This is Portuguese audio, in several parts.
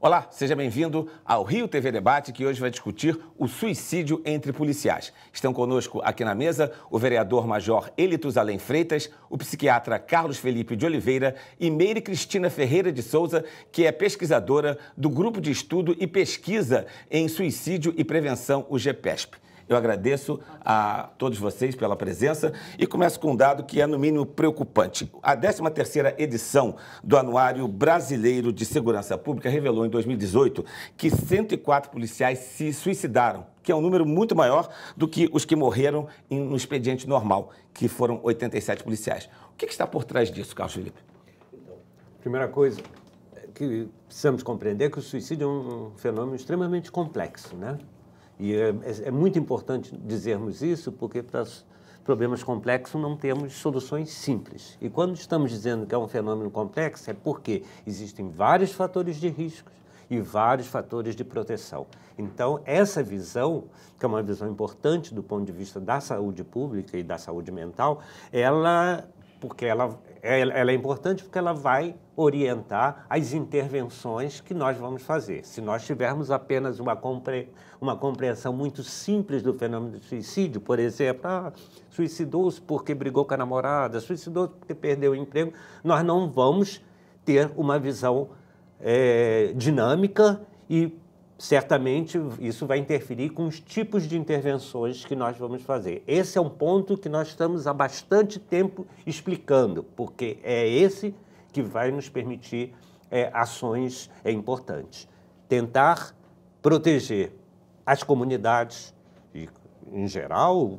Olá, seja bem-vindo ao Rio TV Debate, que hoje vai discutir o suicídio entre policiais. Estão conosco aqui na mesa o vereador-major Elitusalém Freitas, o psiquiatra Carlos Felipe de Oliveira e Meire Cristina Ferreira de Souza, que é pesquisadora do Grupo de Estudo e Pesquisa em Suicídio e Prevenção, o GEPESP. Eu agradeço a todos vocês pela presença e começo com um dado que é, no mínimo, preocupante. A 13ª edição do Anuário Brasileiro de Segurança Pública revelou, em 2018, que 104 policiais se suicidaram, que é um número muito maior do que os que morreram no expediente normal, que foram 87 policiais. O que está por trás disso, Carlos Felipe? Então, primeira coisa que precisamos compreender é que o suicídio é um fenômeno extremamente complexo, né? E é muito importante dizermos isso, porque para os problemas complexos não temos soluções simples. E quando estamos dizendo que é um fenômeno complexo, é porque existem vários fatores de risco e vários fatores de proteção. Então, essa visão, que é uma visão importante do ponto de vista da saúde pública e da saúde mental, ela é importante porque ela vai orientar as intervenções que nós vamos fazer. Se nós tivermos apenas uma compreensão muito simples do fenômeno do suicídio, por exemplo, suicidou-se porque brigou com a namorada, suicidou-se porque perdeu o emprego, nós não vamos ter uma visão dinâmica e certamente isso vai interferir com os tipos de intervenções que nós vamos fazer. Esse é um ponto que nós estamos há bastante tempo explicando, porque é esse que vai nos permitir ações importantes. Tentar proteger as comunidades, em geral,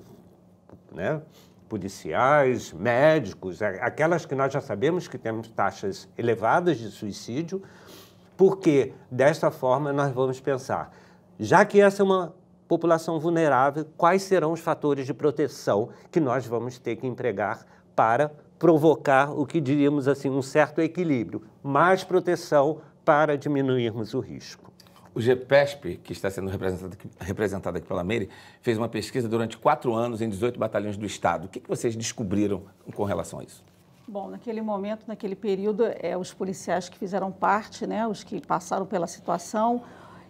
né, policiais, médicos, aquelas que nós já sabemos que temos taxas elevadas de suicídio, porque, desta forma, nós vamos pensar, já que essa é uma população vulnerável, quais serão os fatores de proteção que nós vamos ter que empregar para provocar o que diríamos assim, um certo equilíbrio, mais proteção para diminuirmos o risco. O GEPESP, que está sendo representado aqui pela Meire, fez uma pesquisa durante 4 anos em 18 batalhões do Estado. O que vocês descobriram com relação a isso? Bom, naquele momento, naquele período, os policiais que fizeram parte, né, os que passaram pela situação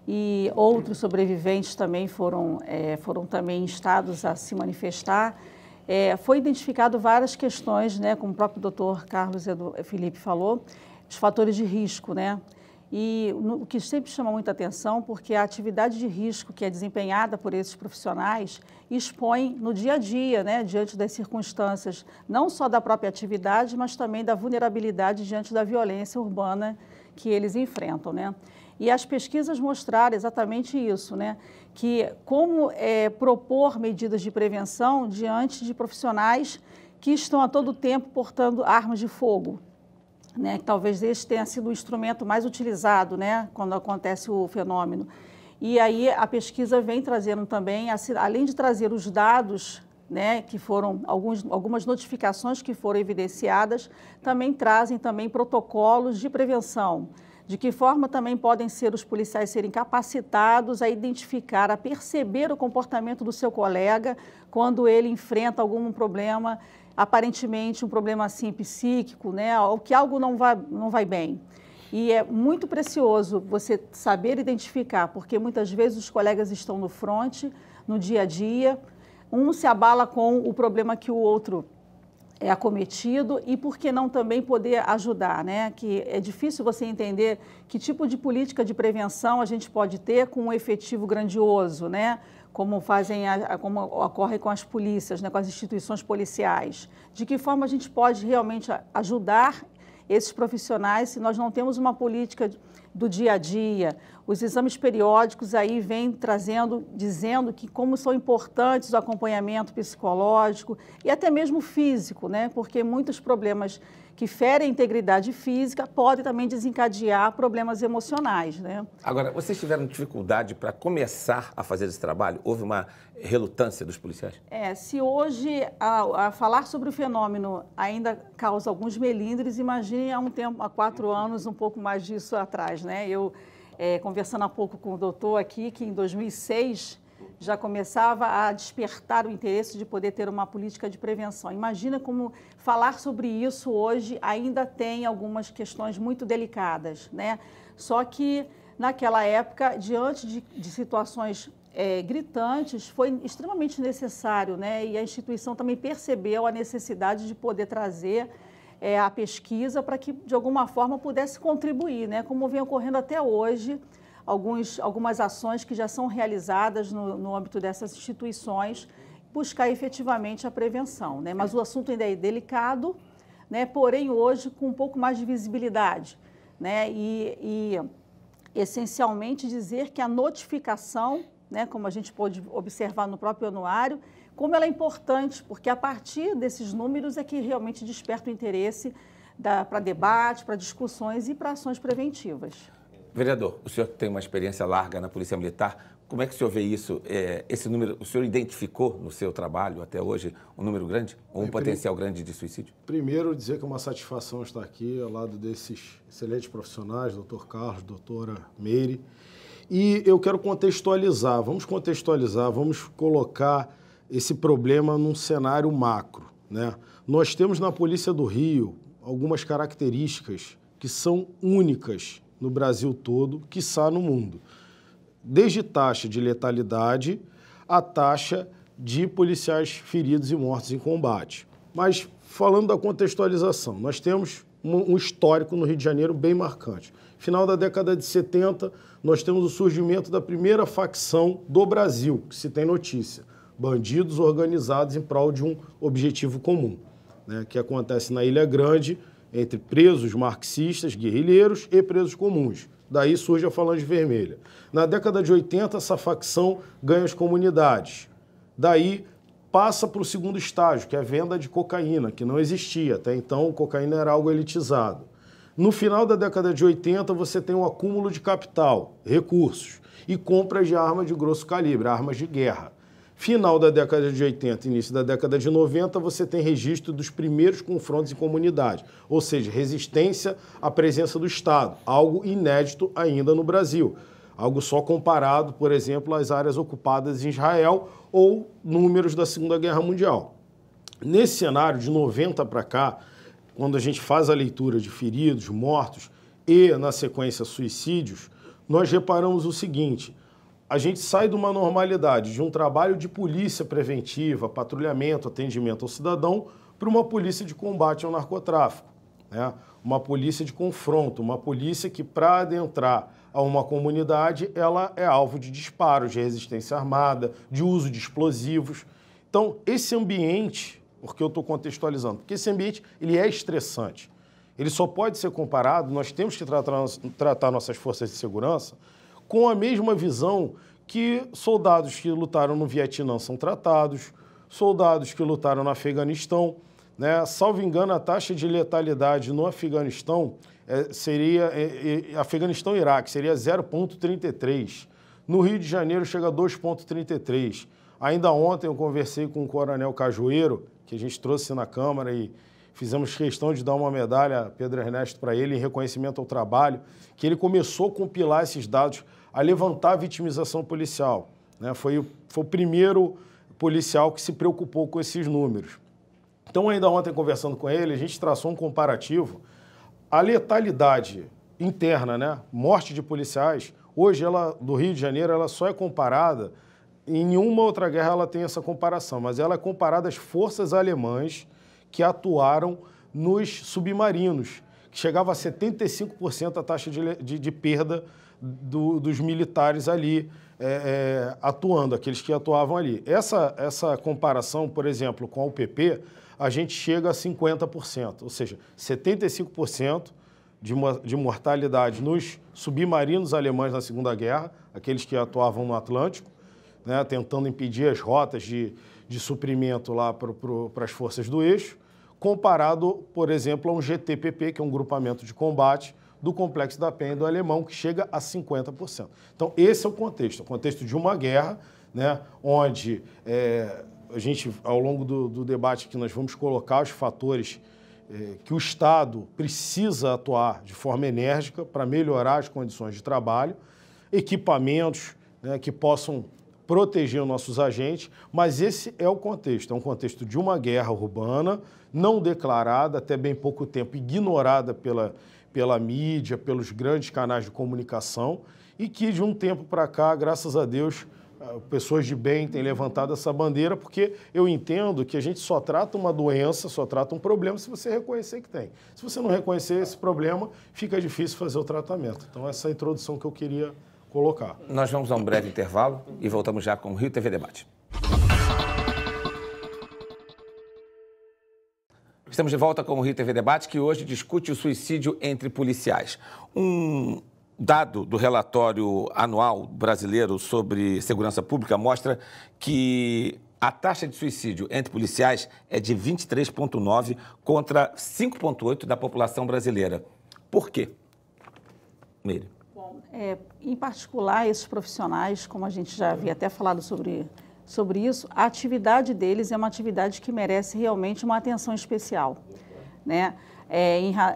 e outros sobreviventes também foram também instados a se manifestar. Foi identificado várias questões, né, como o próprio doutor Carlos Felipe falou, os fatores de risco, né? E o que sempre chama muita atenção, porque a atividade de risco que é desempenhada por esses profissionais expõe no dia a dia, né, diante das circunstâncias, não só da própria atividade, mas também da vulnerabilidade diante da violência urbana que eles enfrentam, né? E as pesquisas mostraram exatamente isso, né? Que como propor medidas de prevenção diante de profissionais que estão a todo tempo portando armas de fogo, né, que talvez este tenha sido o instrumento mais utilizado, né, quando acontece o fenômeno. E aí a pesquisa vem trazendo também, além de trazer os dados, né, que foram algumas notificações que foram evidenciadas, também trazem também protocolos de prevenção, de que forma também podem ser os policiais serem capacitados a identificar, a perceber o comportamento do seu colega quando ele enfrenta algum problema, aparentemente um problema assim psíquico, né, ou que algo não vai bem. E é muito precioso você saber identificar, porque muitas vezes os colegas estão no fronte, no dia a dia, um se abala com o problema que o outro é acometido e por que não também poder ajudar, né? Que é difícil você entender que tipo de política de prevenção a gente pode ter com um efetivo grandioso, né? Como ocorre com as polícias, né? Com as instituições policiais. De que forma a gente pode realmente ajudar esses profissionais se nós não temos uma política do dia a dia? Os exames periódicos aí vêm dizendo que como são importantes o acompanhamento psicológico e até mesmo físico, né? Porque muitos problemas que ferem a integridade física, podem também desencadear problemas emocionais, né? Agora, vocês tiveram dificuldade para começar a fazer esse trabalho? Houve uma relutância dos policiais? Se hoje a falar sobre o fenômeno ainda causa alguns melindres, imagine há 4 anos, um pouco mais disso atrás, né? Eu, conversando há pouco com o doutor aqui, que em 2006 já começava a despertar o interesse de poder ter uma política de prevenção. Imagina como falar sobre isso hoje ainda tem algumas questões muito delicadas, né? Só que naquela época, diante de situações gritantes, foi extremamente necessário, né? E a instituição também percebeu a necessidade de poder trazer a pesquisa para que, de alguma forma, pudesse contribuir, né? Como vem ocorrendo até hoje, algumas ações que já são realizadas no âmbito dessas instituições, buscar efetivamente a prevenção, né? Mas o assunto ainda é delicado, né? Porém, hoje, com um pouco mais de visibilidade, né? E essencialmente dizer que a notificação, né, como a gente pôde observar no próprio anuário, como ela é importante, porque a partir desses números é que realmente desperta o interesse para debate, para discussões e para ações preventivas. Vereador, o senhor tem uma experiência larga na Polícia Militar. Como é que o senhor vê isso? Esse número, o senhor identificou no seu trabalho até hoje um número grande ou um potencial grande de suicídio? Primeiro, dizer que é uma satisfação estar aqui ao lado desses excelentes profissionais, doutor Carlos, doutora Meire. E eu quero contextualizar, vamos colocar esse problema num cenário macro, né? Nós temos na Polícia do Rio algumas características que são únicas no Brasil todo, quiçá no mundo. Desde taxa de letalidade a taxa de policiais feridos e mortos em combate. Mas, falando da contextualização, nós temos um histórico no Rio de Janeiro bem marcante. Final da década de 70, nós temos o surgimento da primeira facção do Brasil, que se tem notícia. Bandidos organizados em prol de um objetivo comum, né, que acontece na Ilha Grande, entre presos marxistas, guerrilheiros e presos comuns. Daí surge a Falange Vermelha. Na década de 80, essa facção ganha as comunidades. Daí passa para o segundo estágio, que é a venda de cocaína, que não existia. Até então, cocaína era algo elitizado. No final da década de 80, você tem um acúmulo de capital, recursos, e compras de armas de grosso calibre, armas de guerra. Final da década de 80, início da década de 90, você tem registro dos primeiros confrontos em comunidade, ou seja, resistência à presença do Estado, algo inédito ainda no Brasil, algo só comparado, por exemplo, às áreas ocupadas em Israel ou números da Segunda Guerra Mundial. Nesse cenário, de 90 para cá, quando a gente faz a leitura de feridos, mortos e, na sequência, suicídios, nós reparamos o seguinte: a gente sai de uma normalidade, de um trabalho de polícia preventiva, patrulhamento, atendimento ao cidadão, para uma polícia de combate ao narcotráfico, né? Uma polícia de confronto, uma polícia que, para adentrar a uma comunidade, ela é alvo de disparos, de resistência armada, de uso de explosivos. Então, esse ambiente, porque eu estou contextualizando, porque esse ambiente ele é estressante. Ele só pode ser comparado, nós temos que tratar nossas forças de segurança com a mesma visão que soldados que lutaram no Vietnã são tratados, soldados que lutaram no Afeganistão, né? Salvo engano, a taxa de letalidade no Afeganistão Afeganistão e Iraque seria 0,33. No Rio de Janeiro chega a 2,33. Ainda ontem eu conversei com o Coronel Cajueiro, que a gente trouxe na Câmara e fizemos questão de dar uma medalha, Pedro Ernesto, para ele, em reconhecimento ao trabalho, que ele começou a compilar esses dados, a levantar a vitimização policial, né? Foi o primeiro policial que se preocupou com esses números. Então, ainda ontem, conversando com ele, a gente traçou um comparativo. A letalidade interna, né? Morte de policiais, hoje, do Rio de Janeiro, ela só é comparada, em nenhuma outra guerra ela tem essa comparação, mas ela é comparada às forças alemãs que atuaram nos submarinos, que chegava a 75% a taxa de perda dos militares ali atuando, aqueles que atuavam ali. Essa comparação, por exemplo, com a UPP, a gente chega a 50%, ou seja, 75% de mortalidade nos submarinos alemães na Segunda Guerra, aqueles que atuavam no Atlântico, né, tentando impedir as rotas de suprimento lá para as forças do eixo, comparado, por exemplo, a um GTPP, que é um grupamento de combate do Complexo da Penha e do Alemão, que chega a 50%. Então, esse é o contexto de uma guerra, né, onde a gente, ao longo do debate aqui, nós vamos colocar os fatores que o Estado precisa atuar de forma enérgica para melhorar as condições de trabalho, equipamentos, né, que possam proteger os nossos agentes, mas esse é o contexto, é um contexto de uma guerra urbana, não declarada, até bem pouco tempo ignorada pela mídia, pelos grandes canais de comunicação, e que de um tempo para cá, graças a Deus, pessoas de bem têm levantado essa bandeira, porque eu entendo que a gente só trata uma doença, só trata um problema se você reconhecer que tem. Se você não reconhecer esse problema, fica difícil fazer o tratamento. Então, essa é a introdução que eu queria colocar. Nós vamos a um breve intervalo e voltamos já com o Rio TV Debate. Estamos de volta com o Rio TV Debate, que hoje discute o suicídio entre policiais. Um dado do relatório anual brasileiro sobre segurança pública mostra que a taxa de suicídio entre policiais é de 23,9 contra 5,8 da população brasileira. Por quê? Meire. Bom, em particular, esses profissionais, como a gente já havia até falado sobre isso, a atividade deles é uma atividade que merece realmente uma atenção especial, né?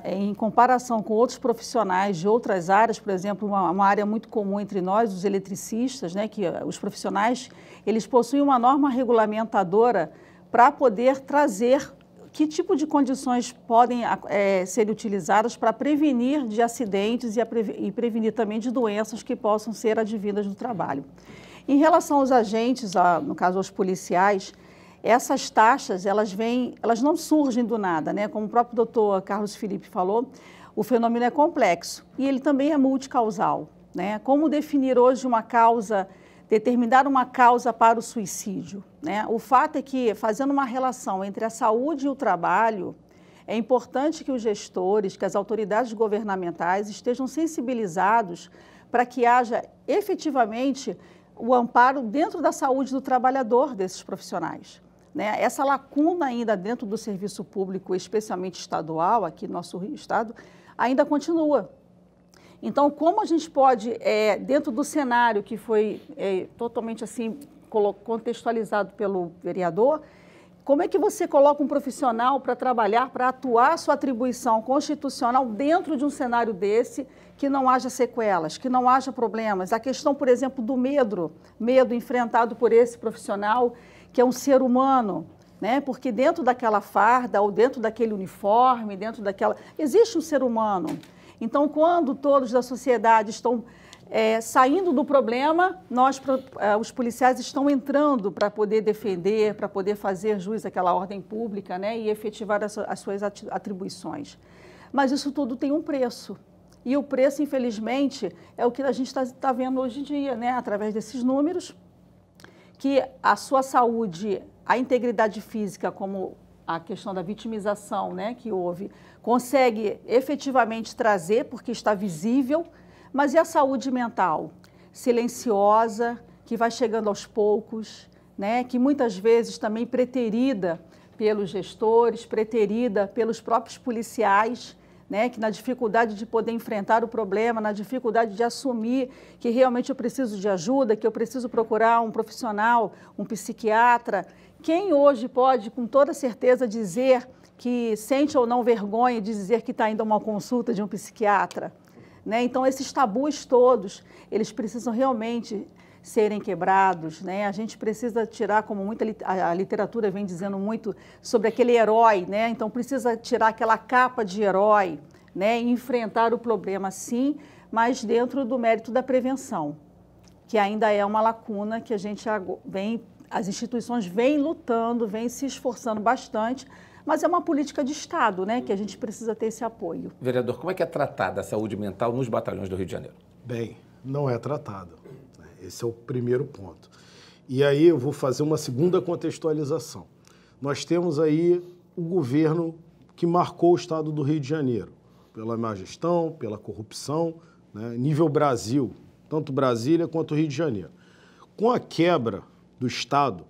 Em comparação com outros profissionais de outras áreas, por exemplo, uma área muito comum entre nós, os eletricistas, né, que os profissionais, eles possuem uma norma regulamentadora para poder trazer que tipo de condições podem ser utilizadas para prevenir de acidentes e prevenir também de doenças que possam ser advindas do trabalho. Em relação aos agentes, no caso aos policiais, essas taxas, elas não surgem do nada, né? Como o próprio doutor Carlos Felipe falou, o fenômeno é complexo e ele também é multicausal, né? Como definir hoje uma causa, determinar uma causa para o suicídio, né? O fato é que, fazendo uma relação entre a saúde e o trabalho, é importante que os gestores, que as autoridades governamentais estejam sensibilizados para que haja efetivamente o amparo dentro da saúde do trabalhador desses profissionais, né? Essa lacuna ainda dentro do serviço público, especialmente estadual, aqui no nosso estado, ainda continua. Então, como a gente pode, dentro do cenário que foi totalmente assim contextualizado pelo vereador, como é que você coloca um profissional para trabalhar, para atuar a sua atribuição constitucional dentro de um cenário desse, que não haja sequelas, que não haja problemas? A questão, por exemplo, do medo enfrentado por esse profissional, que é um ser humano, né? Porque dentro daquela farda ou dentro daquele uniforme, existe um ser humano. Então, quando todos da sociedade estão saindo do problema, os policiais estão entrando para poder defender, para poder fazer jus àquela ordem pública, né, e efetivar as suas atribuições. Mas isso tudo tem um preço. E o preço, infelizmente, é o que a gente está vendo hoje em dia, né, através desses números, que a sua saúde, a integridade física, como a questão da vitimização, né, que houve, consegue efetivamente trazer, porque está visível. Mas e a saúde mental? Silenciosa, que vai chegando aos poucos, né? Que muitas vezes também preterida pelos gestores, preterida pelos próprios policiais, né? Que na dificuldade de poder enfrentar o problema, na dificuldade de assumir que realmente eu preciso de ajuda, que eu preciso procurar um profissional, um psiquiatra. Quem hoje pode, com toda certeza, dizer que sente ou não vergonha de dizer que está indo a uma consulta de um psiquiatra? Né? Então, esses tabus todos, eles precisam realmente serem quebrados, né? A gente precisa tirar, como a literatura vem dizendo muito, sobre aquele herói, né? Então, precisa tirar aquela capa de herói, né? E enfrentar o problema, sim, mas dentro do mérito da prevenção, que ainda é uma lacuna que as instituições vêm lutando, vêm se esforçando bastante, mas é uma política de Estado, né, que a gente precisa ter esse apoio. Vereador, como é que é tratada a saúde mental nos batalhões do Rio de Janeiro? Bem, não é tratada. Esse é o primeiro ponto. E aí eu vou fazer uma segunda contextualização. Nós temos aí o governo que marcou o Estado do Rio de Janeiro, pela má gestão, pela corrupção, né, nível Brasil, tanto Brasília quanto Rio de Janeiro. Com a quebra do Estado,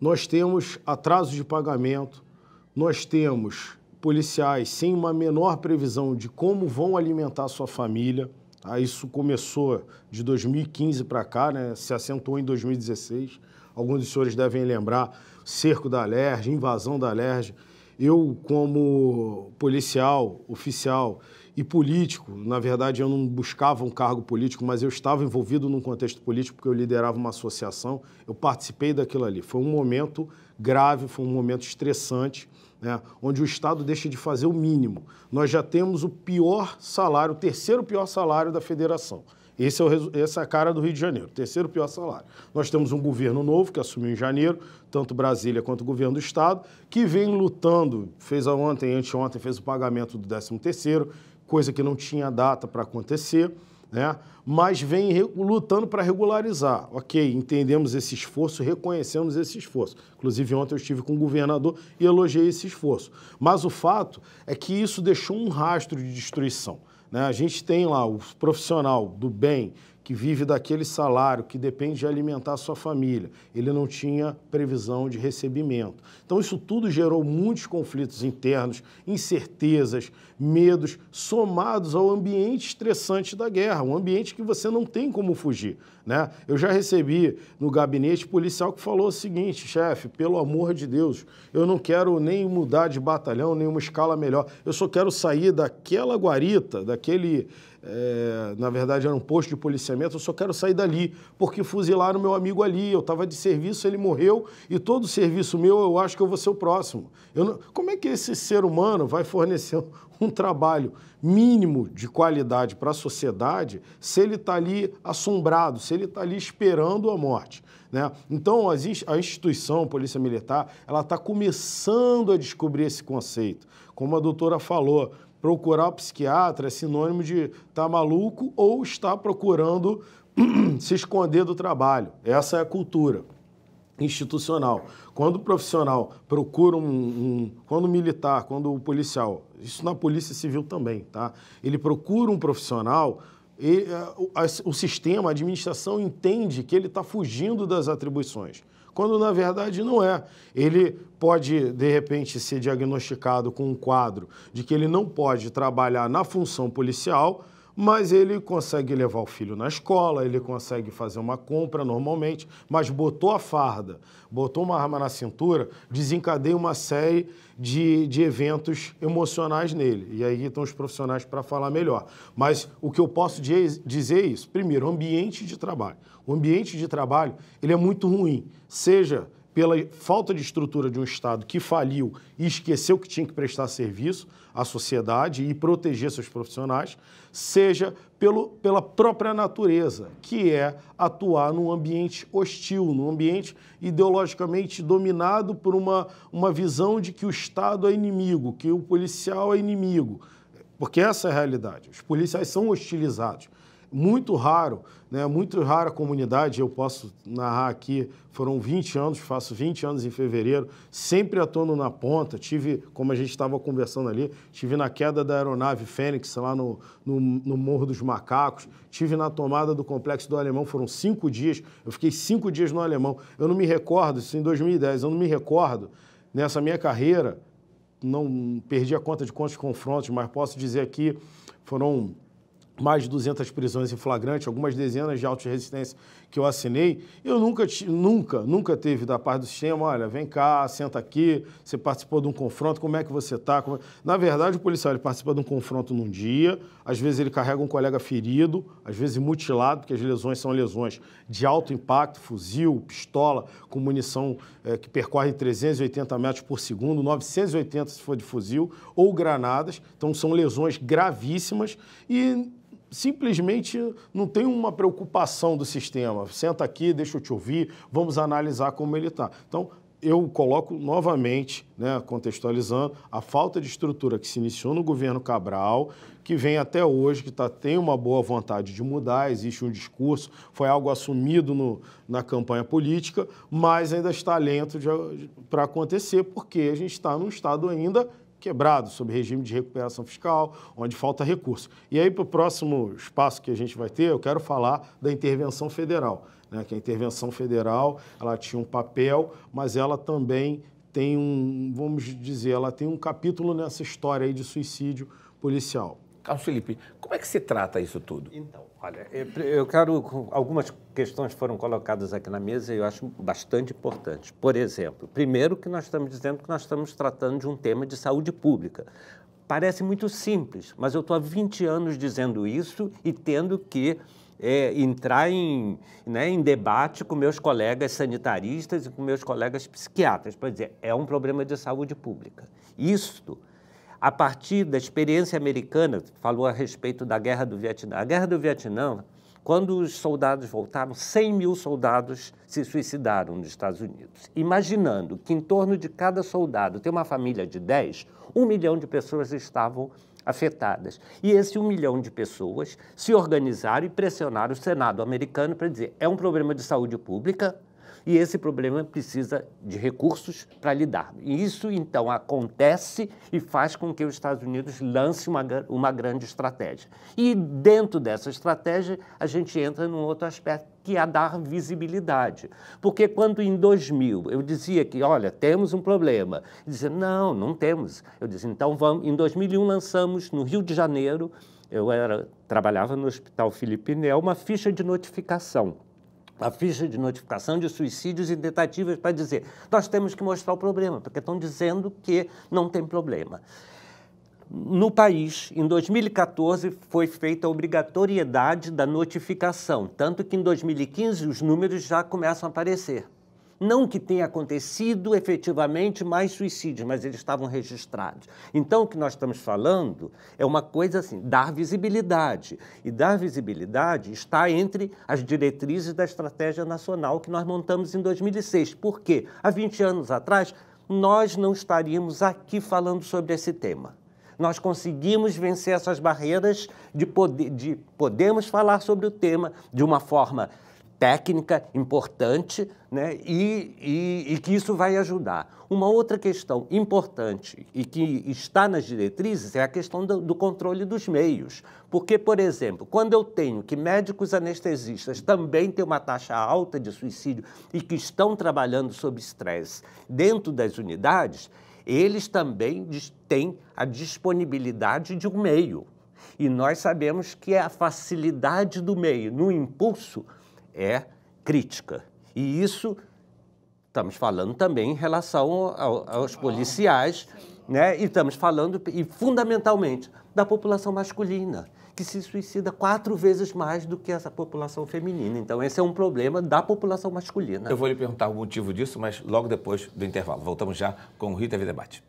nós temos atraso de pagamento, nós temos policiais sem uma menor previsão de como vão alimentar sua família. Tá? Isso começou de 2015 para cá, né? Se acentuou em 2016. Alguns dos senhores devem lembrar, cerco da Alerj, invasão da Alerj. Eu, como policial, oficial e político, na verdade eu não buscava um cargo político, mas eu estava envolvido num contexto político porque eu liderava uma associação, eu participei daquilo ali. Foi um momento grave, foi um momento estressante, né, onde o Estado deixa de fazer o mínimo. Nós já temos o pior salário, o terceiro pior salário da federação. Essa é a cara do Rio de Janeiro, terceiro pior salário. Nós temos um governo novo que assumiu em janeiro, tanto Brasília quanto o governo do Estado, que vem lutando, fez ontem, anteontem, fez o pagamento do 13º, coisa que não tinha data para acontecer, né? Mas vem lutando para regularizar. Ok, entendemos esse esforço, reconhecemos esse esforço. Inclusive, ontem eu estive com o governador e elogiei esse esforço. Mas o fato é que isso deixou um rastro de destruição. A gente tem lá o profissional do bem que vive daquele salário, que depende de alimentar a sua família. Ele não tinha previsão de recebimento. Então, isso tudo gerou muitos conflitos internos, incertezas, medos, somados ao ambiente estressante da guerra, um ambiente que você não tem como fugir, né? Eu já recebi no gabinete policial que falou o seguinte: chefe, pelo amor de Deus, eu não quero nem mudar de batalhão, nem uma escala melhor, eu só quero sair daquela guarita, daquele... na verdade era um posto de policiamento, eu só quero sair dali, porque fuzilaram meu amigo ali, eu estava de serviço, ele morreu, e todo serviço meu eu acho que eu vou ser o próximo. Como é que esse ser humano vai fornecer um trabalho mínimo de qualidade para a sociedade se ele está ali assombrado, se ele está ali esperando a morte, né? Então, a instituição, Polícia Militar, ela está começando a descobrir esse conceito. Como a doutora falou, procurar o psiquiatra é sinônimo de estar maluco ou estar procurando se esconder do trabalho. Essa é a cultura institucional. Quando o profissional procura quando o militar, quando o policial, isso na Polícia Civil também, tá? Ele procura um profissional, o sistema, a administração entende que ele está fugindo das atribuições, quando na verdade não é. Ele pode, de repente, ser diagnosticado com um quadro de que ele não pode trabalhar na função policial, mas ele consegue levar o filho na escola, ele consegue fazer uma compra normalmente, mas botou a farda, botou uma arma na cintura, desencadeia uma série de eventos emocionais nele. E aí estão os profissionais para falar melhor. Mas o que eu posso dizer é isso. Primeiro, o ambiente de trabalho. O ambiente de trabalho ele é muito ruim, seja pela falta de estrutura de um Estado que faliu e esqueceu que tinha que prestar serviço à sociedade e proteger seus profissionais, seja pela própria natureza, que é atuar num ambiente hostil, num ambiente ideologicamente dominado por uma visão de que o Estado é inimigo, que o policial é inimigo, porque essa é a realidade. Os policiais são hostilizados. Muito raro, né? Muito rara a comunidade, eu posso narrar aqui, foram 20 anos, faço 20 anos em fevereiro, sempre atuando na ponta, como a gente estava conversando ali, tive na queda da aeronave Fênix, lá no Morro dos Macacos, tive na tomada do Complexo do Alemão, foram 5 dias, eu fiquei 5 dias no Alemão, eu não me recordo, isso em 2010, eu não me recordo, nessa minha carreira, não perdi a conta de quantos confrontos, mas posso dizer aqui, foram mais de 200 prisões em flagrante, algumas dezenas de autos de resistência que eu assinei, eu nunca teve da parte do sistema, olha, vem cá, senta aqui, você participou de um confronto, como é que você está? Na verdade, o policial ele participa de um confronto num dia, às vezes ele carrega um colega ferido, às vezes mutilado, porque as lesões são lesões de alto impacto, fuzil, pistola, com munição que percorre 380 metros por segundo, 980 se for de fuzil, ou granadas, então são lesões gravíssimas e simplesmente não tem uma preocupação do sistema. Senta aqui, deixa eu te ouvir, vamos analisar como ele está. Então, eu coloco novamente, né, contextualizando, a falta de estrutura que se iniciou no governo Cabral, que vem até hoje, que tem uma boa vontade de mudar, existe um discurso, foi algo assumido na campanha política, mas ainda está lento para acontecer, porque a gente está num estado ainda quebrado, sob regime de recuperação fiscal, onde falta recurso. E aí, para o próximo espaço que a gente vai ter, eu quero falar da intervenção federal, né? Que a intervenção federal, ela tinha um papel, mas ela também vamos dizer, ela tem um capítulo nessa história aí de suicídio policial. Carlos Felipe, como é que se trata isso tudo? Então, olha, eu quero... Algumas questões foram colocadas aqui na mesa e eu acho bastante importantes. Por exemplo, primeiro que nós estamos dizendo que nós estamos tratando de um tema de saúde pública. Parece muito simples, mas eu estou há 20 anos dizendo isso e tendo que entrar em debate com meus colegas sanitaristas e com meus colegas psiquiatras, para dizer, é um problema de saúde pública. Isto, a partir da experiência americana, falou a respeito da Guerra do Vietnã. A Guerra do Vietnã, quando os soldados voltaram, 100 mil soldados se suicidaram nos Estados Unidos. Imaginando que em torno de cada soldado tem uma família de 10, 1 milhão de pessoas estavam afetadas. E esse 1 milhão de pessoas se organizaram e pressionaram o Senado americano para dizer, é um problema de saúde pública, e esse problema precisa de recursos para lidar. E isso, então, acontece e faz com que os Estados Unidos lance uma grande estratégia. E, dentro dessa estratégia, a gente entra num outro aspecto, que é a dar visibilidade. Porque quando, em 2000, eu dizia que, olha, temos um problema, dizia, não, não temos. Eu dizia, então, vamos. Em 2001, lançamos, no Rio de Janeiro, trabalhava no Hospital Felipe Nel, uma ficha de notificação. A ficha de notificação de suicídios e tentativas para dizer, nós temos que mostrar o problema, porque estão dizendo que não tem problema. No país, em 2014, foi feita a obrigatoriedade da notificação, tanto que em 2015 os números já começam a aparecer. Não que tenha acontecido efetivamente mais suicídios, mas eles estavam registrados. Então, o que nós estamos falando é uma coisa assim, dar visibilidade. E dar visibilidade está entre as diretrizes da Estratégia Nacional que nós montamos em 2006. Por quê? Há 20 anos atrás, nós não estaríamos aqui falando sobre esse tema. Nós conseguimos vencer essas barreiras de podermos falar sobre o tema de uma forma técnica importante, né? E que isso vai ajudar. Uma outra questão importante e que está nas diretrizes é a questão do controle dos meios. Porque, por exemplo, quando eu tenho que médicos anestesistas também têm uma taxa alta de suicídio e que estão trabalhando sob estresse dentro das unidades, eles também têm a disponibilidade de um meio. E nós sabemos que a facilidade do meio no impulso é crítica. E isso, estamos falando também em relação aos policiais, né? E estamos falando, e fundamentalmente, da população masculina, que se suicida 4 vezes mais do que essa população feminina. Então, esse é um problema da população masculina. Eu vou lhe perguntar o motivo disso, mas logo depois do intervalo. Voltamos já com o Rio TV Debate.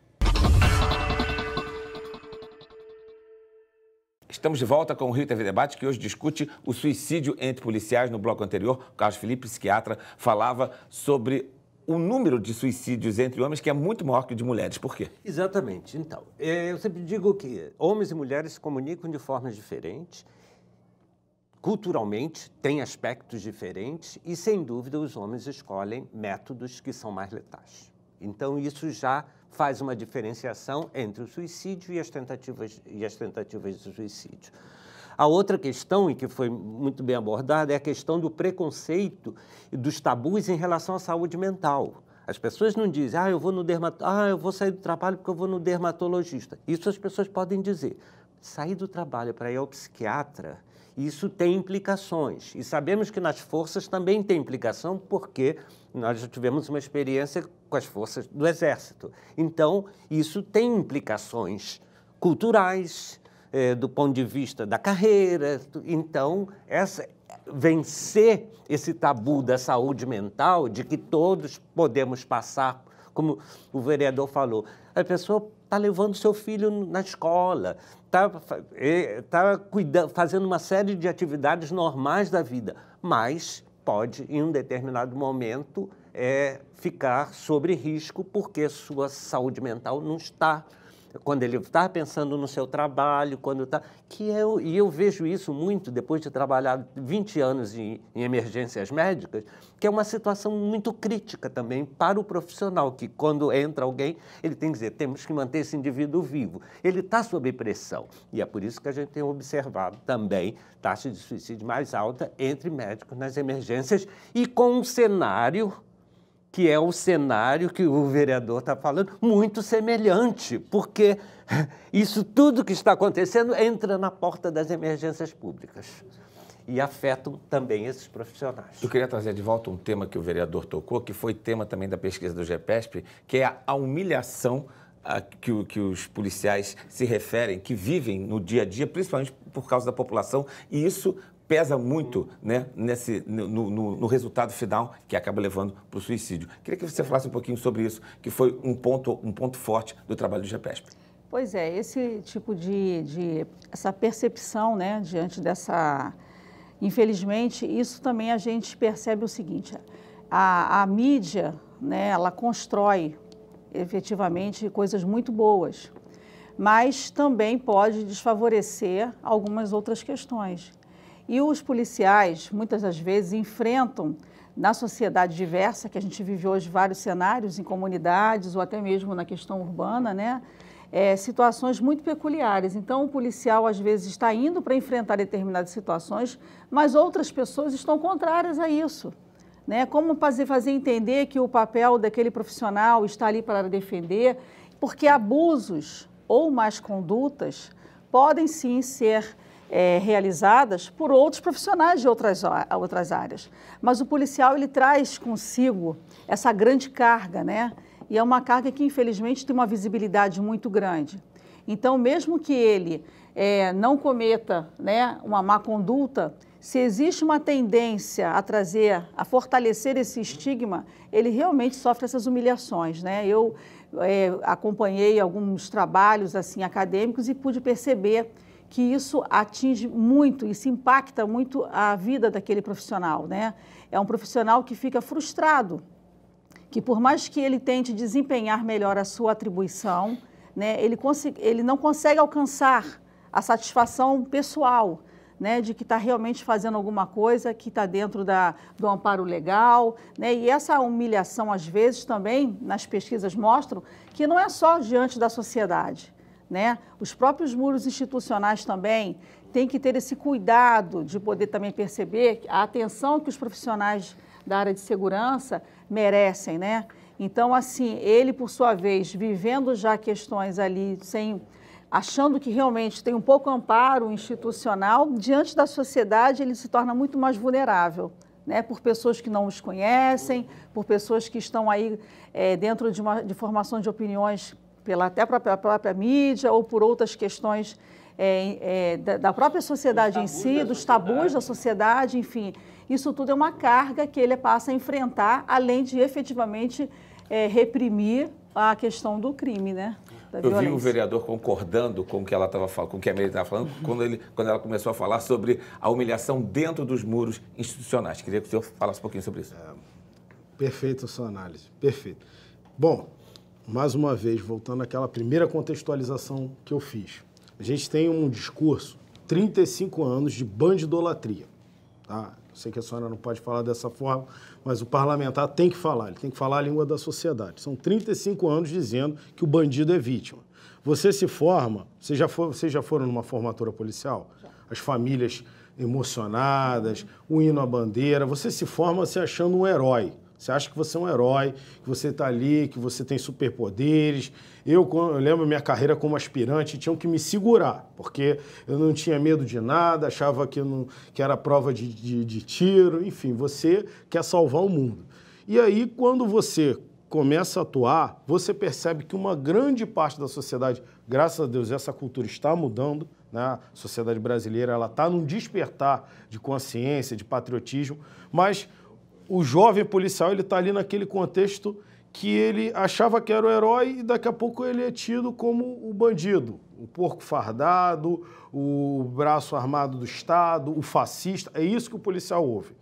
Estamos de volta com o Rio TV Debate, que hoje discute o suicídio entre policiais. No bloco anterior, o Carlos Felipe, psiquiatra, falava sobre o número de suicídios entre homens, que é muito maior que o de mulheres. Por quê? Exatamente. Então, eu sempre digo que homens e mulheres se comunicam de formas diferentes, culturalmente têm aspectos diferentes e, sem dúvida, os homens escolhem métodos que são mais letais. Então, isso já faz uma diferenciação entre o suicídio e as tentativas de suicídio. A outra questão, e que foi muito bem abordada, é a questão do preconceito e dos tabus em relação à saúde mental. As pessoas não dizem, eu vou sair do trabalho porque eu vou no dermatologista. Isso as pessoas podem dizer. Sair do trabalho para ir ao psiquiatra, isso tem implicações. E sabemos que nas forças também tem implicação, porque nós já tivemos uma experiência com as forças do Exército. Então, isso tem implicações culturais, do ponto de vista da carreira. Então, vencer esse tabu da saúde mental, de que todos podemos passar, como o vereador falou, a pessoa está levando seu filho na escola, está fazendo uma série de atividades normais da vida, mas pode, em um determinado momento, ficar sob risco porque sua saúde mental não está. Quando ele está pensando no seu trabalho, e eu vejo isso muito depois de trabalhar 20 anos em emergências médicas, que é uma situação muito crítica também para o profissional, que quando entra alguém, ele tem que dizer, temos que manter esse indivíduo vivo. Ele está sob pressão. E é por isso que a gente tem observado também taxa de suicídio mais alta entre médicos nas emergências e com um cenário que é o cenário que o vereador está falando, muito semelhante, porque isso tudo que está acontecendo entra na porta das emergências públicas e afetam também esses profissionais. Eu queria trazer de volta um tema que o vereador tocou, que foi tema também da pesquisa do GEPESP, que é a humilhação que os policiais se referem, que vivem no dia a dia, principalmente por causa da população, e isso pesa muito, né, no resultado final que acaba levando para o suicídio. Queria que você falasse um pouquinho sobre isso, que foi um ponto forte do trabalho do GEPESP. Pois é, esse tipo essa percepção, né, diante dessa... Infelizmente, isso também a gente percebe o seguinte, a mídia, né, ela constrói efetivamente coisas muito boas, mas também pode desfavorecer algumas outras questões. E os policiais, muitas das vezes, enfrentam na sociedade diversa, que a gente vive hoje vários cenários em comunidades ou até mesmo na questão urbana, né? Situações muito peculiares. Então, o policial, às vezes, está indo para enfrentar determinadas situações, mas outras pessoas estão contrárias a isso. Né? Como fazer entender que o papel daquele profissional está ali para defender, porque abusos ou más condutas podem sim ser realizadas por outros profissionais de outras áreas. Mas o policial, ele traz consigo essa grande carga, né? E é uma carga que, infelizmente, tem uma visibilidade muito grande. Então, mesmo que ele não cometa, né, uma má conduta, se existe uma tendência a fortalecer esse estigma, ele realmente sofre essas humilhações, né? Eu acompanhei alguns trabalhos assim, acadêmicos e pude perceber que isso atinge muito, isso impacta muito a vida daquele profissional, né? É um profissional que fica frustrado, que por mais que ele tente desempenhar melhor a sua atribuição, né, ele não consegue alcançar a satisfação pessoal, né, de que está realmente fazendo alguma coisa que está dentro do amparo legal, né, e essa humilhação, às vezes, também, nas pesquisas mostram que não é só diante da sociedade, né, os próprios muros institucionais também têm que ter esse cuidado de poder também perceber a atenção que os profissionais da área de segurança merecem, né? Então, assim, ele, por sua vez, vivendo já questões ali, achando que realmente tem um pouco amparo institucional, diante da sociedade ele se torna muito mais vulnerável, né? Por pessoas que não os conhecem, por pessoas que estão aí dentro de formação de opiniões até pela própria mídia ou por outras questões da própria sociedade em si, dos tabus da sociedade, enfim. Isso tudo é uma carga que ele passa a enfrentar, além de efetivamente reprimir a questão do crime, né? Da violência. Eu vi o vereador concordando com o que ela estava falando, com o que a Meire estava falando, quando ela começou a falar sobre a humilhação dentro dos muros institucionais. Queria que o senhor falasse um pouquinho sobre isso. Perfeita a sua análise, perfeito. Bom, mais uma vez, voltando àquela primeira contextualização que eu fiz. A gente tem um discurso, 35 anos de bandidolatria, tá? Sei que a senhora não pode falar dessa forma, mas o parlamentar tem que falar, ele tem que falar a língua da sociedade. São 35 anos dizendo que o bandido é vítima. Você se forma, vocês já foram numa formatura policial? Já. As famílias emocionadas, o hino à bandeira, você se forma se achando um herói. Você acha que você é um herói, que você está ali, que você tem superpoderes. Eu lembro minha carreira como aspirante, tinham que me segurar, porque eu não tinha medo de nada, achava que era prova de tiro, enfim, você quer salvar o mundo. E aí, quando você começa a atuar, você percebe que uma grande parte da sociedade, graças a Deus, essa cultura está mudando, né? A sociedade brasileira está num despertar de consciência, de patriotismo, mas o jovem policial está ali naquele contexto que ele achava que era o herói e daqui a pouco ele é tido como o bandido, o porco fardado, o braço armado do Estado, o fascista. É isso que o policial ouve,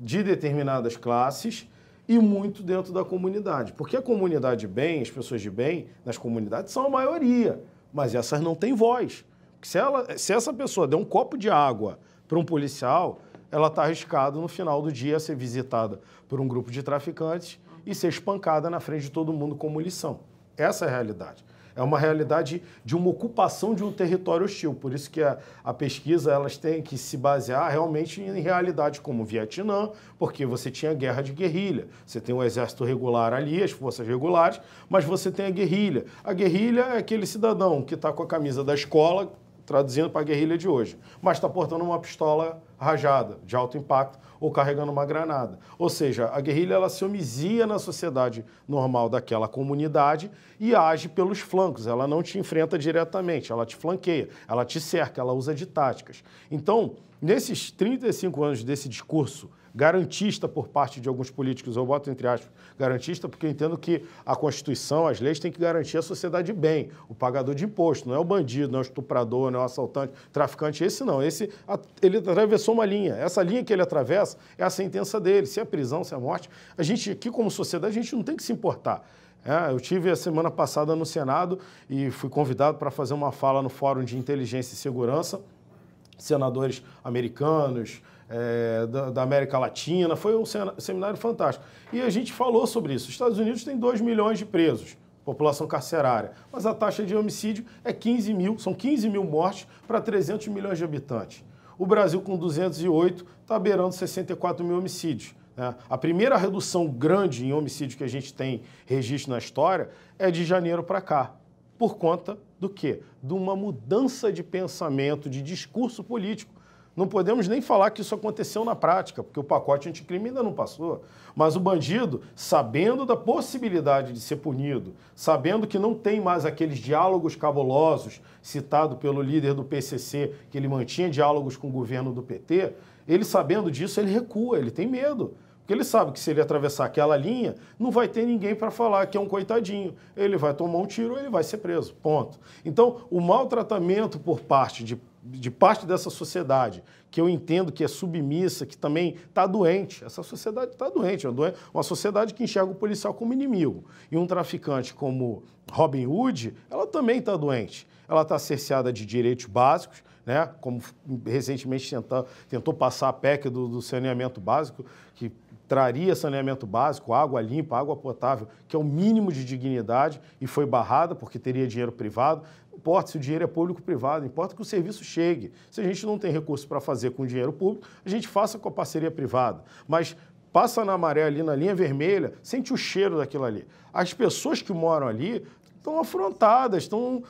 de determinadas classes e muito dentro da comunidade. Porque a comunidade de bem, as pessoas de bem nas comunidades são a maioria, mas essas não têm voz. Se essa pessoa der um copo de água para um policial, ela está arriscada no final do dia a ser visitada por um grupo de traficantes e ser espancada na frente de todo mundo como lição. Essa é a realidade. É uma realidade de uma ocupação de um território hostil. Por isso que a pesquisa elas tem que se basear realmente em realidades como o Vietnã, porque você tinha guerra de guerrilha. Você tem o exército regular ali, as forças regulares, mas você tem a guerrilha. A guerrilha é aquele cidadão que está com a camisa da escola, traduzindo para a guerrilha de hoje, mas está portando uma pistola rajada, de alto impacto, ou carregando uma granada. Ou seja, a guerrilha ela se homizia na sociedade normal daquela comunidade e age pelos flancos, ela não te enfrenta diretamente, ela te flanqueia, ela te cerca, ela usa de táticas. Então, nesses 35 anos desse discurso garantista por parte de alguns políticos, eu boto entre aspas, garantista, porque eu entendo que a Constituição, as leis têm que garantir a sociedade bem, o pagador de imposto, não é o bandido, não é o estuprador, não é o assaltante, traficante, esse não, ele atravessou uma linha, essa linha que ele atravessa é a sentença dele, se é prisão, se é morte, a gente aqui como sociedade, a gente não tem que se importar. Eu tive a semana passada no Senado e fui convidado para fazer uma fala no Fórum de Inteligência e Segurança, senadores americanos, da América Latina, foi um seminário fantástico. E a gente falou sobre isso. Os Estados Unidos têm 2 milhões de presos, população carcerária, mas a taxa de homicídio é 15 mil, são 15 mil mortes para 300 milhões de habitantes. O Brasil, com 208, está beirando 64 mil homicídios. A primeira redução grande em homicídio que a gente tem registro na história é de janeiro para cá. Por conta do quê? De uma mudança de pensamento, de discurso político. Não podemos nem falar que isso aconteceu na prática, porque o pacote anticrime ainda não passou. Mas o bandido, sabendo da possibilidade de ser punido, sabendo que não tem mais aqueles diálogos cabulosos citado pelo líder do PCC, que ele mantinha diálogos com o governo do PT, ele sabendo disso, ele recua, ele tem medo. Porque ele sabe que se ele atravessar aquela linha, não vai ter ninguém para falar que é um coitadinho. Ele vai tomar um tiro, ele vai ser preso, ponto. Então, o maltratamento por parte de parte dessa sociedade, que eu entendo que é submissa, que também está doente. Essa sociedade está doente, é uma sociedade que enxerga o policial como inimigo. E um traficante como Robin Hood, ela também está doente. Ela está cerceada de direitos básicos, né? Como recentemente tentou passar a PEC do saneamento básico, que traria saneamento básico, água limpa, água potável, que é o mínimo de dignidade, e foi barrada porque teria dinheiro privado. Não importa se o dinheiro é público-privado, importa que o serviço chegue. Se a gente não tem recurso para fazer com dinheiro público, a gente faça com a parceria privada. Mas passa na maré ali, na linha vermelha, sente o cheiro daquilo ali. As pessoas que moram ali estão afrontadas, estão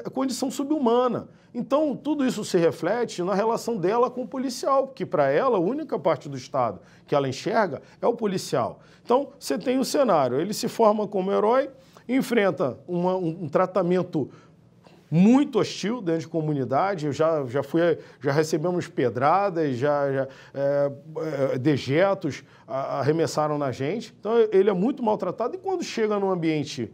em condição subhumana. Então, tudo isso se reflete na relação dela com o policial, que para ela, a única parte do Estado que ela enxerga é o policial. Então, você tem o cenário, ele se forma como herói, enfrenta um tratamento muito hostil dentro de comunidade, já recebemos pedradas, dejetos arremessaram na gente, então ele é muito maltratado e quando chega no ambiente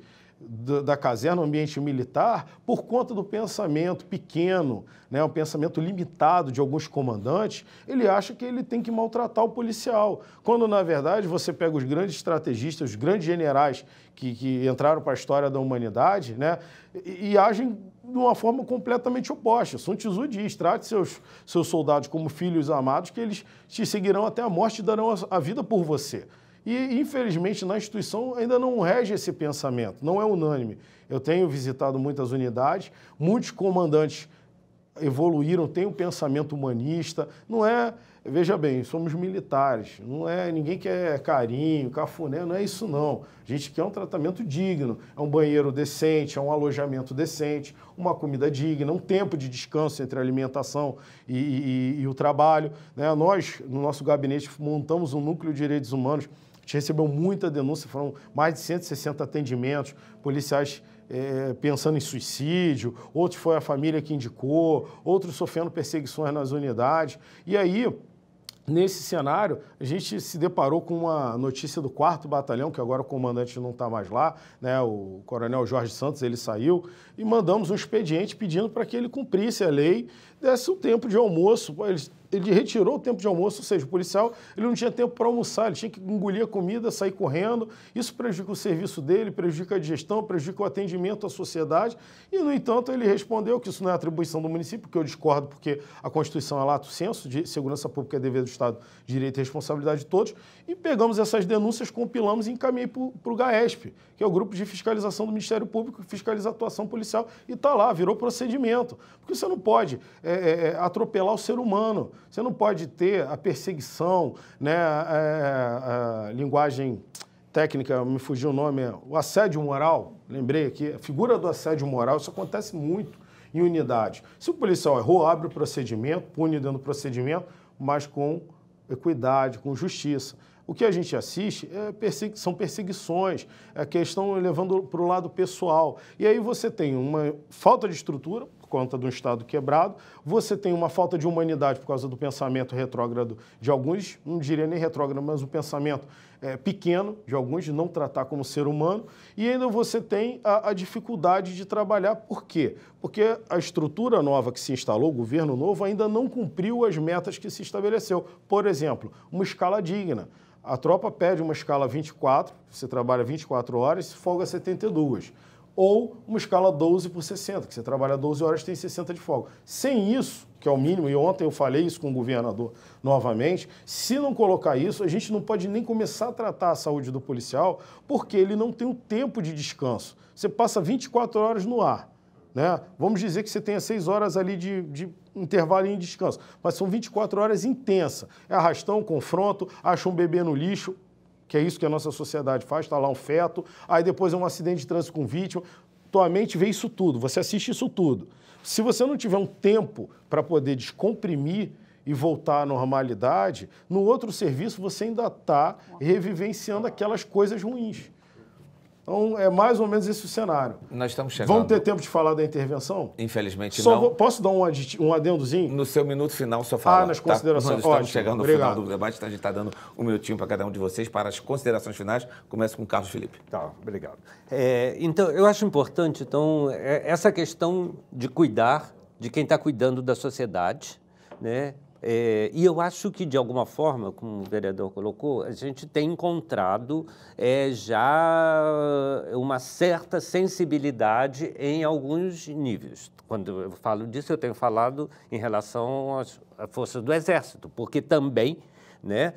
da caserna, um ambiente militar, por conta do pensamento pequeno, né, um pensamento limitado de alguns comandantes, ele acha que ele tem que maltratar o policial. Quando, na verdade, você pega os grandes estrategistas, os grandes generais que entraram para a história da humanidade, né, e agem de uma forma completamente oposta. Sun Tzu diz, trate seus soldados como filhos amados, que eles te seguirão até a morte e darão a vida por você. E, infelizmente, na instituição ainda não rege esse pensamento, não é unânime. Eu tenho visitado muitas unidades, muitos comandantes evoluíram, têm um pensamento humanista, não é, veja bem, somos militares, não é, ninguém quer carinho, cafuné, não é isso não. A gente quer um tratamento digno, é um banheiro decente, é um alojamento decente, uma comida digna, um tempo de descanso entre a alimentação e o trabalho, né? Nós, no nosso gabinete, montamos um núcleo de direitos humanos. A gente recebeu muita denúncia, foram mais de 160 atendimentos, policiais pensando em suicídio, outros foi a família que indicou, outros sofrendo perseguições nas unidades. E aí, nesse cenário, a gente se deparou com uma notícia do 4º Batalhão, que agora o comandante não está mais lá, né? O coronel Jorge Santos, ele saiu, e mandamos um expediente pedindo para que ele cumprisse a lei, desse o tempo de almoço. Eles ele retirou o tempo de almoço, ou seja, o policial ele não tinha tempo para almoçar, ele tinha que engolir a comida, sair correndo. Isso prejudica o serviço dele, prejudica a digestão, prejudica o atendimento à sociedade. E, no entanto, ele respondeu que isso não é atribuição do município, que eu discordo, porque a Constituição é lato sensu, de segurança pública é dever do Estado, direito e responsabilidade de todos. E pegamos essas denúncias, compilamos e encaminhei para o GAESP, que é o Grupo de Fiscalização do Ministério Público, que fiscaliza a atuação policial, e está lá, virou procedimento. Porque você não pode atropelar o ser humano, você não pode ter a perseguição, né, a linguagem técnica, me fugiu o nome, o assédio moral, lembrei aqui, a figura do assédio moral, isso acontece muito em unidade. Se o policial errou, abre o procedimento, pune dentro do procedimento, mas com equidade, com justiça. O que a gente assiste são perseguições, que estão levando para o lado pessoal. E aí você tem uma falta de estrutura, por conta de um Estado quebrado, você tem uma falta de humanidade por causa do pensamento retrógrado de alguns, não diria nem retrógrado, mas o pensamento pequeno de alguns, de não tratar como ser humano, e ainda você tem a dificuldade de trabalhar. Por quê? Porque a estrutura nova que se instalou, o governo novo, ainda não cumpriu as metas que se estabeleceu. Por exemplo, uma escala digna. A tropa pede uma escala 24, você trabalha 24 horas, folga 72. Ou uma escala 12/60, que você trabalha 12 horas e tem 60 de folga. Sem isso, que é o mínimo, e ontem eu falei isso com o governador novamente, se não colocar isso, a gente não pode nem começar a tratar a saúde do policial, porque ele não tem o tempo de descanso. Você passa 24 horas no ar, né? Vamos dizer que você tenha 6 horas ali de intervalo em descanso, mas são 24 horas intensas. É arrastão, confronto, acha um bebê no lixo, que é isso que a nossa sociedade faz, está lá um feto, aí depois é um acidente de trânsito com vítima. Tua mente vê isso tudo, você assiste isso tudo. Se você não tiver um tempo para poder descomprimir e voltar à normalidade, no outro serviço você ainda está revivenciando aquelas coisas ruins. Então, é mais ou menos esse o cenário. Nós estamos chegando... Vamos ter tempo de falar da intervenção? Infelizmente não. Posso dar um adendozinho? No seu minuto final, só fala. nas considerações. Nós estamos Ótimo. chegando ao Obrigado. final do debate, então a gente está dando um minutinho para cada um de vocês para as considerações finais. Começa com o Carlos Felipe. Tá, obrigado. Então, eu acho importante, essa questão de cuidar de quem está cuidando da sociedade, né? E eu acho que, de alguma forma, como o vereador colocou, a gente tem encontrado já uma certa sensibilidade em alguns níveis. Quando eu falo disso, eu tenho falado em relação às forças do Exército, porque também, né,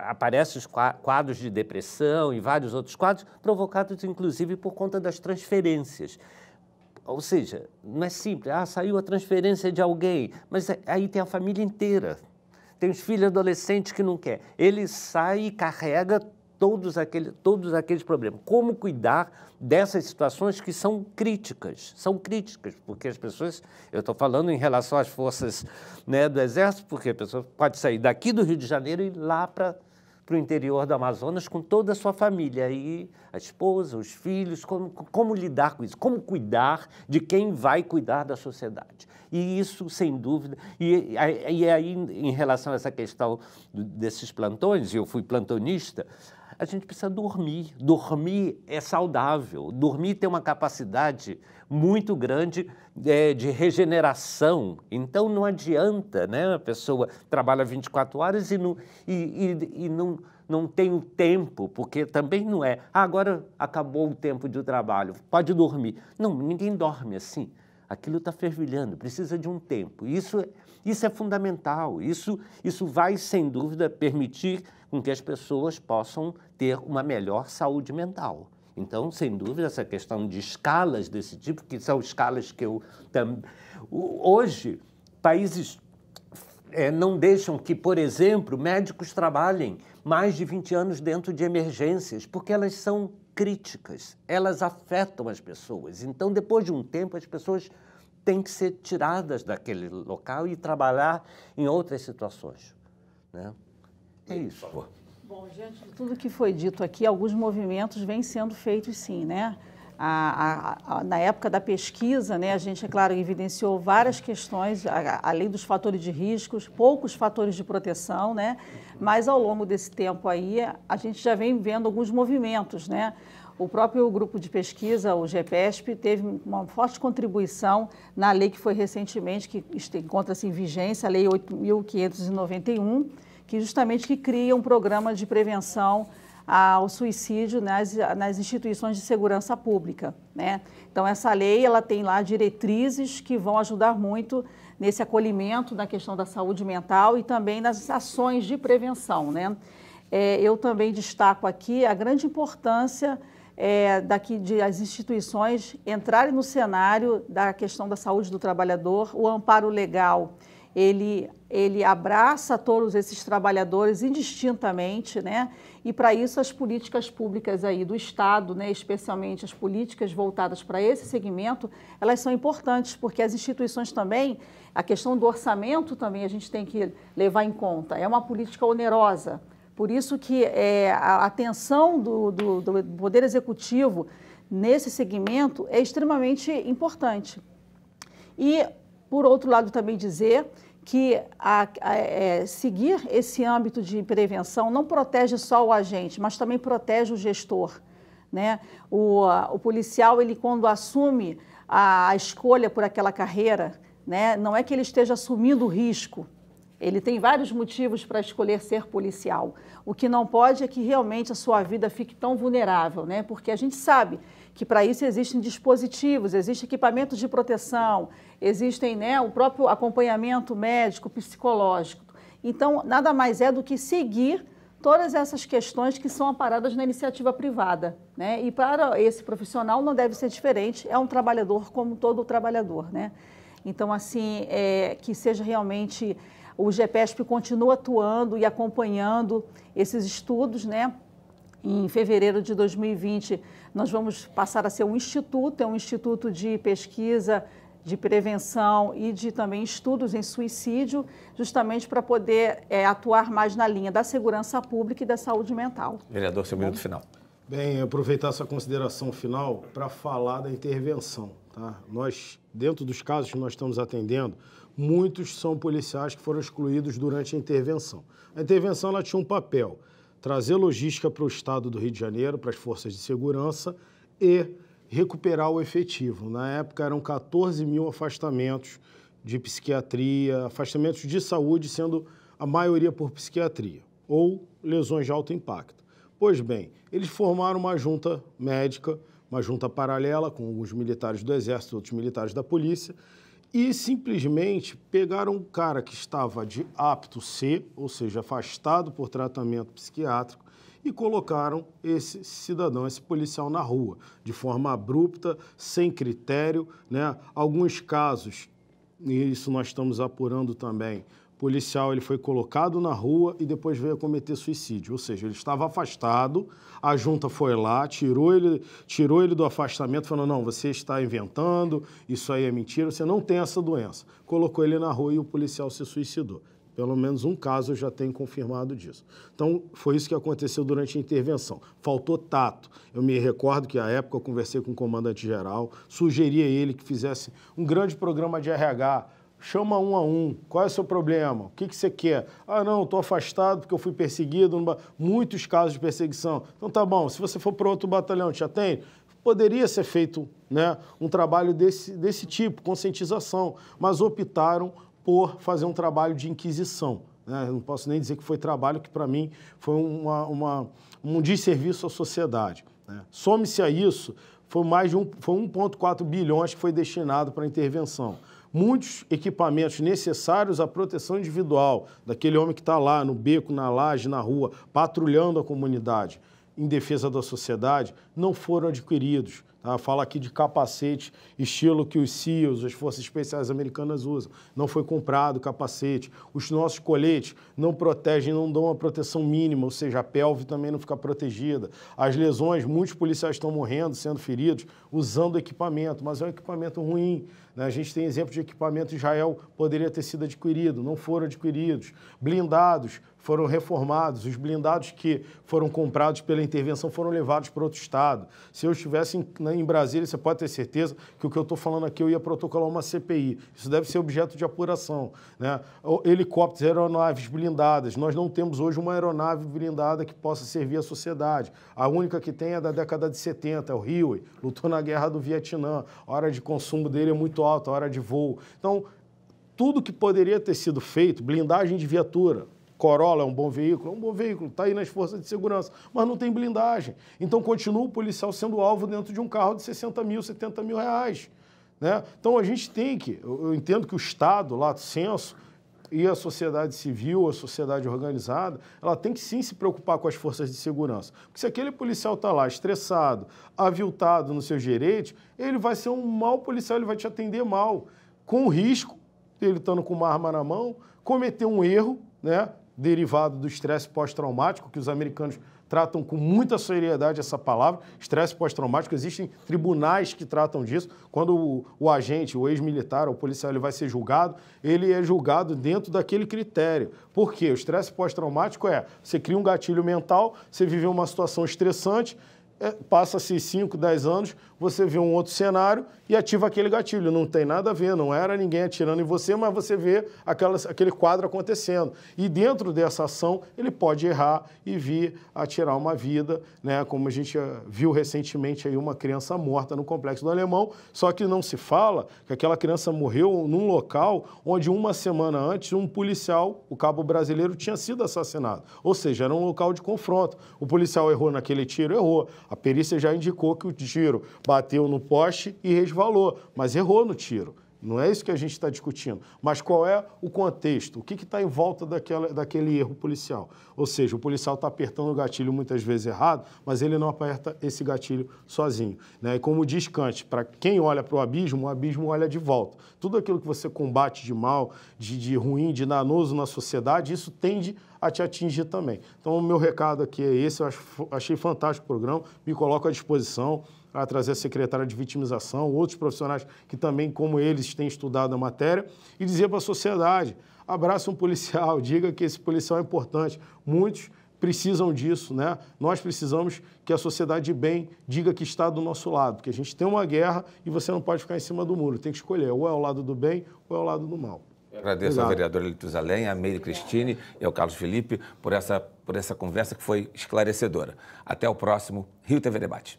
aparecem os quadros de depressão e vários outros quadros, provocados, inclusive, por conta das transferências. Ou seja, não é simples, saiu a transferência de alguém, mas aí tem a família inteira, tem os filhos adolescentes que não quer. Ele sai e carrega todos aqueles problemas. Como cuidar dessas situações que são críticas, porque as pessoas, eu estou falando em relação às forças, né, do Exército, porque a pessoa pode sair daqui do Rio de Janeiro e ir lá para o interior do Amazonas com toda a sua família, aí a esposa, os filhos, como lidar com isso, como cuidar de quem vai cuidar da sociedade. E isso, sem dúvida, e aí em relação a essa questão desses plantões, eu fui plantonista, a gente precisa dormir. Dormir é saudável, dormir tem uma capacidade muito grande de regeneração. Então, não adianta, né? A pessoa trabalha 24 horas e não tem o tempo, porque também não é, agora acabou o tempo de trabalho, pode dormir. Não, ninguém dorme assim. Aquilo está fervilhando, precisa de um tempo. Isso é fundamental. Isso vai, sem dúvida, permitir com que as pessoas possam ter uma melhor saúde mental. Então, sem dúvida, essa questão de escalas desse tipo, que são escalas que eu... Hoje, países não deixam que, por exemplo, médicos trabalhem mais de 20 anos dentro de emergências, porque elas são críticas, elas afetam as pessoas. Então, depois de um tempo, as pessoas têm que ser tiradas daquele local e trabalhar em outras situações, né? É isso. Bom, diante de tudo que foi dito aqui, alguns movimentos vêm sendo feitos sim, né? Na época da pesquisa, né, a gente, é claro, evidenciou várias questões, além dos fatores de riscos, poucos fatores de proteção, né? Mas ao longo desse tempo aí, a gente já vem vendo alguns movimentos, né? O próprio grupo de pesquisa, o GEPESP, teve uma forte contribuição na lei que foi recentemente, que encontra-se em vigência, a Lei 8.591, que justamente que cria um programa de prevenção ao suicídio nas instituições de segurança pública, né? Então, essa lei ela tem lá diretrizes que vão ajudar muito nesse acolhimento na questão da saúde mental e também nas ações de prevenção, né? Eu também destaco aqui a grande importância de as instituições entrarem no cenário da questão da saúde do trabalhador. O amparo legal, ele abraça todos esses trabalhadores indistintamente, né? E para isso as políticas públicas aí do Estado, né, especialmente as políticas voltadas para esse segmento, elas são importantes, porque as instituições também, a questão do orçamento também a gente tem que levar em conta, é uma política onerosa. Por isso que a atenção do Poder Executivo nesse segmento é extremamente importante. E, por outro lado, também dizer que seguir esse âmbito de prevenção não protege só o agente, mas também protege o gestor, né? O policial, ele quando assume a escolha por aquela carreira, né, não é que ele esteja assumindo o risco, ele tem vários motivos para escolher ser policial. O que não pode é que realmente a sua vida fique tão vulnerável, né? Porque a gente sabe que para isso existem dispositivos, existem equipamentos de proteção, existem, né, o próprio acompanhamento médico, psicológico. Então, nada mais é do que seguir todas essas questões que são amparadas na iniciativa privada, né? E para esse profissional não deve ser diferente, é um trabalhador como todo trabalhador, né? Então, assim, que seja realmente... O GEPESP continua atuando e acompanhando esses estudos, né? Em fevereiro de 2020, nós vamos passar a ser um instituto de pesquisa, de prevenção e de também estudos em suicídio, justamente para poder atuar mais na linha da segurança pública e da saúde mental. Vereador, seu minuto final. Bem, aproveitar essa consideração final para falar da intervenção, tá? Nós, dentro dos casos que nós estamos atendendo, muitos são policiais que foram excluídos durante a intervenção. A intervenção ela tinha um papel, trazer logística para o estado do Rio de Janeiro, para as forças de segurança e recuperar o efetivo. Na época eram 14 mil afastamentos de psiquiatria, afastamentos de saúde, sendo a maioria por psiquiatria, ou lesões de alto impacto. Pois bem, eles formaram uma junta médica, uma junta paralela com alguns militares do Exército, outros militares da Polícia, e simplesmente pegaram um cara que estava de apto C, ou seja, afastado por tratamento psiquiátrico, e colocaram esse cidadão, esse policial na rua, de forma abrupta, sem critério, né? Alguns casos, e isso nós estamos apurando também, o policial ele foi colocado na rua e depois veio a cometer suicídio, ou seja, ele estava afastado, a junta foi lá, tirou ele do afastamento, falando, não, você está inventando, isso aí é mentira, você não tem essa doença. Colocou ele na rua e o policial se suicidou. Pelo menos um caso eu já tenho confirmado disso. Então, foi isso que aconteceu durante a intervenção. Faltou tato. Eu me recordo que, à época, eu conversei com o comandante-geral, sugeri a ele que fizesse um grande programa de RH, chama um a um, qual é o seu problema? O que você quer? Ah, não, estou afastado porque eu fui perseguido. Muitos casos de perseguição. Então, tá bom, se você for para outro batalhão, te atende? Poderia ser feito, né, um trabalho desse tipo, conscientização, mas optaram por fazer um trabalho de inquisição, né? Eu não posso nem dizer que foi trabalho, que para mim foi um desserviço à sociedade, né? Some-se a isso, foi 1,4 bilhões que foi destinado para a intervenção. Muitos equipamentos necessários à proteção individual, daquele homem que está lá no beco, na laje, na rua, patrulhando a comunidade, em defesa da sociedade, não foram adquiridos. Tá? Fala aqui de capacete, estilo que os SEALs, as Forças Especiais Americanas usam. Não foi comprado capacete. Os nossos coletes não protegem, não dão uma proteção mínima, ou seja, a pelve também não fica protegida. As lesões, muitos policiais estão morrendo, sendo feridos, usando equipamento, mas é um equipamento ruim. Né? A gente tem exemplo de equipamento em Israel, poderia ter sido adquirido, não foram adquiridos. Blindados, foram reformados, os blindados que foram comprados pela intervenção foram levados para outro estado. Se eu estivesse em Brasília, você pode ter certeza que o que eu estou falando aqui eu ia protocolar uma CPI. Isso deve ser objeto de apuração, né? Helicópteros, aeronaves blindadas. Nós não temos hoje uma aeronave blindada que possa servir à sociedade. A única que tem é da década de 70, é o Huey, lutou na guerra do Vietnã. A hora de consumo dele é muito alta, a hora de voo. Então, tudo que poderia ter sido feito, blindagem de viatura, Corolla é um bom veículo, está aí nas forças de segurança, mas não tem blindagem. Então, continua o policial sendo alvo dentro de um carro de 60 mil, 70 mil reais, né? Então, a gente tem que, eu entendo que o Estado, lato sensu, e a sociedade civil, a sociedade organizada, ela tem que sim se preocupar com as forças de segurança. Porque se aquele policial está lá estressado, aviltado nos seus direitos, ele vai ser um mau policial, ele vai te atender mal, com o risco, ele estando com uma arma na mão, cometer um erro, né, derivado do estresse pós-traumático, que os americanos tratam com muita seriedade essa palavra, estresse pós-traumático. Existem tribunais que tratam disso. Quando o agente, o ex-militar, o policial, ele vai ser julgado, ele é julgado dentro daquele critério. Por quê? O estresse pós-traumático você cria um gatilho mental, você viveu uma situação estressante, passa-se 5, 10 anos, você vê um outro cenário e ativa aquele gatilho. Não tem nada a ver, não era ninguém atirando em você, mas você vê aquele quadro acontecendo. E dentro dessa ação, ele pode errar e vir a tirar uma vida, né? Como a gente viu recentemente aí uma criança morta no Complexo do Alemão, só que não se fala que aquela criança morreu num local onde uma semana antes um policial, o cabo brasileiro, tinha sido assassinado. Ou seja, era um local de confronto. O policial errou naquele tiro? Errou. A perícia já indicou que o tiro bateu no poste e resvalou, mas errou no tiro. Não é isso que a gente está discutindo. Mas qual é o contexto? O que está em volta daquele erro policial? Ou seja, o policial está apertando o gatilho muitas vezes errado, mas ele não aperta esse gatilho sozinho, né? E como diz Kant, para quem olha para o abismo olha de volta. Tudo aquilo que você combate de mal, de ruim, de danoso na sociedade, isso tende a te atingir também. Então, o meu recado aqui é esse. Eu achei fantástico o programa, me coloco à disposição para trazer a secretária de vitimização, outros profissionais que também, como eles, têm estudado a matéria, e dizer para a sociedade, abraça um policial, diga que esse policial é importante. Muitos precisam disso, né? Nós precisamos que a sociedade de bem diga que está do nosso lado, porque a gente tem uma guerra e você não pode ficar em cima do muro, tem que escolher, ou é ao lado do bem ou é ao lado do mal. Agradeço ao vereador Elituza Além, a Meire Cristine e ao Carlos Felipe por essa conversa que foi esclarecedora. Até o próximo Rio TV Debate.